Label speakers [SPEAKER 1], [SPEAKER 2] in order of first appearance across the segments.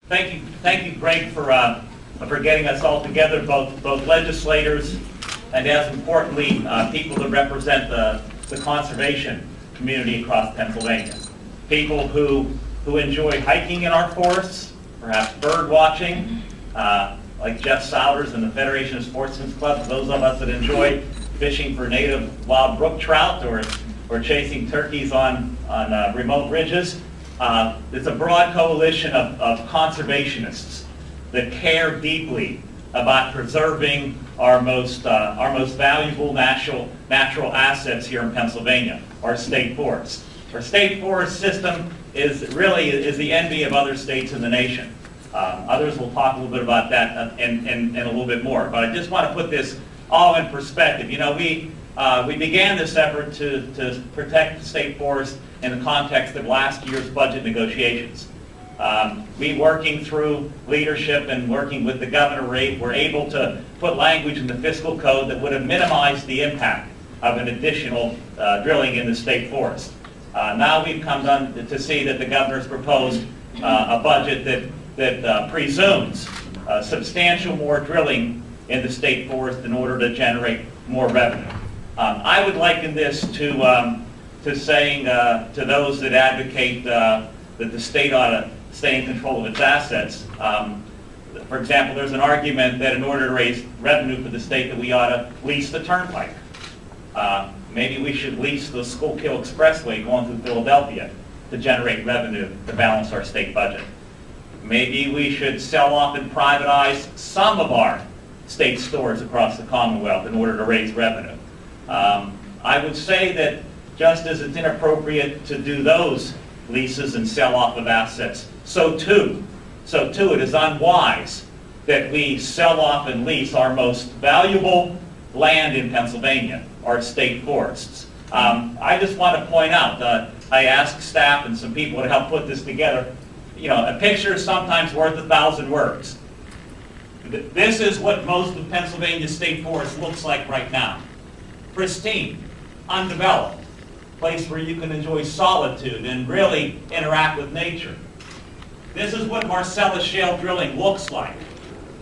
[SPEAKER 1] Thank you, Greg, for getting us all together, both legislators and, as importantly, people that represent the conservation community across Pennsylvania. People who enjoy hiking in our forests, perhaps bird watching, like Jeff Souders and the Federation of Sportsmen's Clubs. Those of us that enjoy fishing for native wild brook trout or chasing turkeys on remote ridges. It's a broad coalition of conservationists that care deeply about preserving our most valuable natural assets here in Pennsylvania, our state forest. Our state forest system is the envy of other states in the nation. Others will talk a little bit about that and a little bit more. But I just want to put this all in perspective. You know, we began this effort to protect the state forest in the context of last year's budget negotiations. We, working through leadership and working with the governor, were able to put language in the fiscal code that would have minimized the impact of an additional drilling in the state forest. Now we've come to see that the governor's proposed a budget that presumes substantial more drilling in the state forest in order to generate more revenue. I would liken this to saying to those that advocate that the state ought to stay in control of its assets. For example, there's an argument that in order to raise revenue for the state that we ought to lease the turnpike. Maybe we should lease the Schuylkill Expressway going through Philadelphia to generate revenue to balance our state budget. Maybe we should sell off and privatize some of our state stores across the Commonwealth in order to raise revenue. I would say that just as it's inappropriate to do those leases and sell off of assets, so too it is unwise that we sell off and lease our most valuable land in Pennsylvania, our state forests. I just want to point out, I asked staff and some people to help put this together. You know, a picture is sometimes worth 1,000 words. This is what most of Pennsylvania state forest looks like right now. Pristine, undeveloped, place where you can enjoy solitude and really interact with nature. This is what Marcellus Shale drilling looks like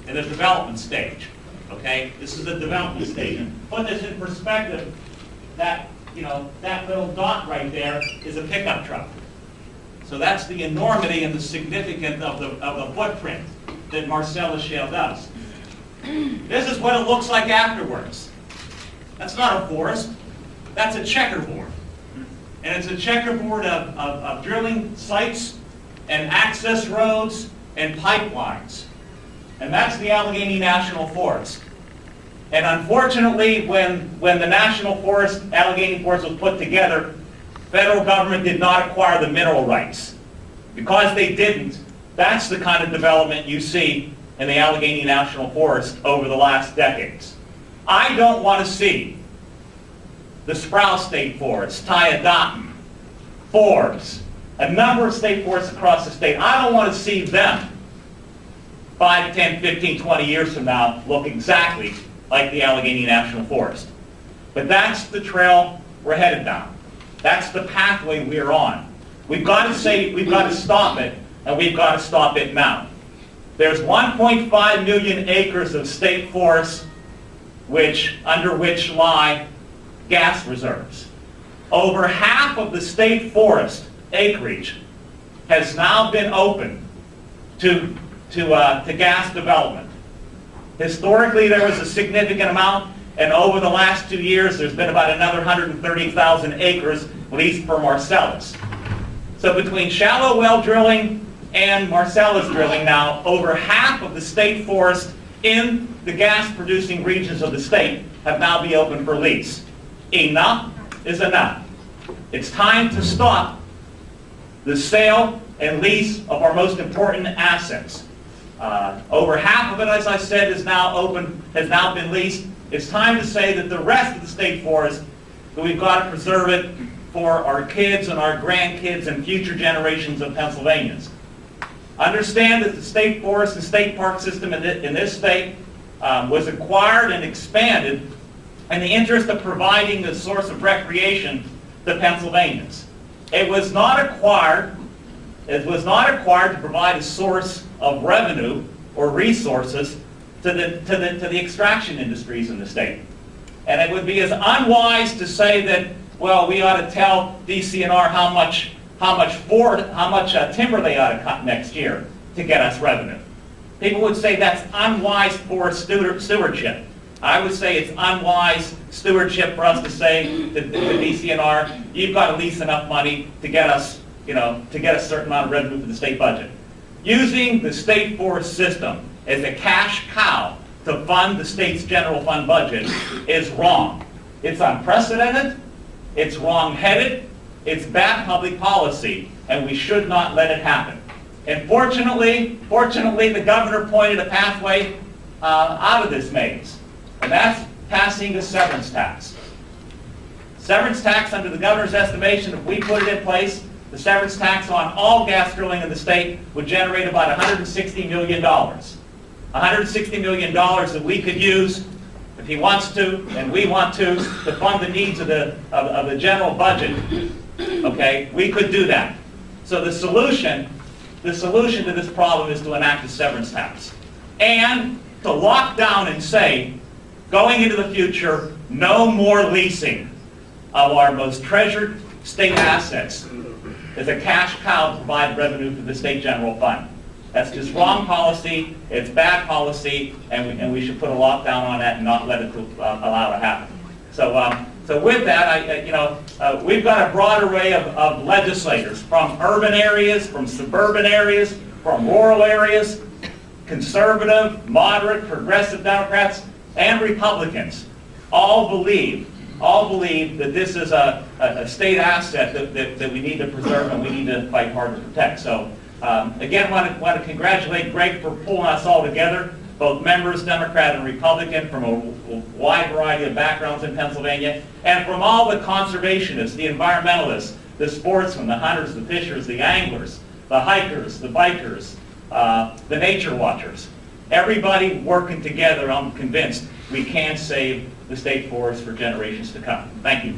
[SPEAKER 1] in the development stage. Okay, this is the development stage. And put this in perspective, that little dot right there is a pickup truck. So that's the enormity and the significance of the footprint that Marcellus Shale does. This is what it looks like afterwards. That's not a forest, that's a checkerboard. And it's a checkerboard of drilling sites and access roads and pipelines. And that's the Allegheny National Forest. And unfortunately, when the National Forest, Allegheny Forest, was put together, federal government did not acquire the mineral rights. Because they didn't, that's the kind of development you see in the Allegheny National Forest over the last decades. I don't want to see the Sproul State Forest, Tyadotten, Forbes, a number of state forests across the state. I don't want to see them 5, 10, 15, 20 years from now look exactly like the Allegheny National Forest. But that's the trail we're headed down. That's the pathway we're on. We've got to stop it, and we've got to stop it now. There's 1.5 million acres of state forests under which lie gas reserves. Over half of the state forest acreage has now been open to gas development. Historically, there was a significant amount, and over the last 2 years, there's been about another 130,000 acres leased for Marcellus. So between shallow well drilling and Marcellus drilling now, over half of the state forest in the gas-producing regions of the state have now been open for lease. Enough is enough. It's time to stop the sale and lease of our most important assets. Over half of it, as I said, has now been leased. It's time to say that the rest of the state forest, that we've got to preserve it for our kids and our grandkids and future generations of Pennsylvanians. Understand that the state forest and state park system in this state was acquired and expanded in the interest of providing a source of recreation to Pennsylvanians. It was not acquired to provide a source of revenue or resources to the extraction industries in the state. And it would be as unwise to say that, well, we ought to tell DCNR how much timber they ought to cut next year to get us revenue. People would say that's unwise forest stewardship. I would say it's unwise stewardship for us to say to DCNR, you've got to lease enough money to get us, to get a certain amount of revenue for the state budget. Using the state forest system as a cash cow to fund the state's general fund budget is wrong. It's unprecedented, it's wrong-headed, it's bad public policy, and we should not let it happen. And fortunately, the governor pointed a pathway out of this maze, and that's passing a severance tax. Severance tax, under the governor's estimation, if we put it in place, the severance tax on all gas drilling in the state would generate about $160 million. $160 million that we could use, if he wants to, and we want to fund the needs of the general budget. Okay, we could do that. So the solution to this problem is to enact a severance tax. And to lock down and say, going into the future, no more leasing of our most treasured state assets as a cash cow to provide revenue for the state general fund. That's just wrong policy, it's bad policy, and we should put a lockdown on that and not let it allow it to happen. So with that, we've got a broad array of legislators from urban areas, from suburban areas, from rural areas, conservative, moderate, progressive Democrats, and Republicans. All believe that this is a state asset that we need to preserve and we need to fight hard to protect. So again, want to congratulate Greg for pulling us all together, both members, Democrat and Republican, from a wide variety of backgrounds in Pennsylvania, and from all the conservationists, the environmentalists, the sportsmen, the hunters, the fishers, the anglers, the hikers, the bikers, the nature watchers. Everybody working together, I'm convinced we can save the state forest for generations to come. Thank you.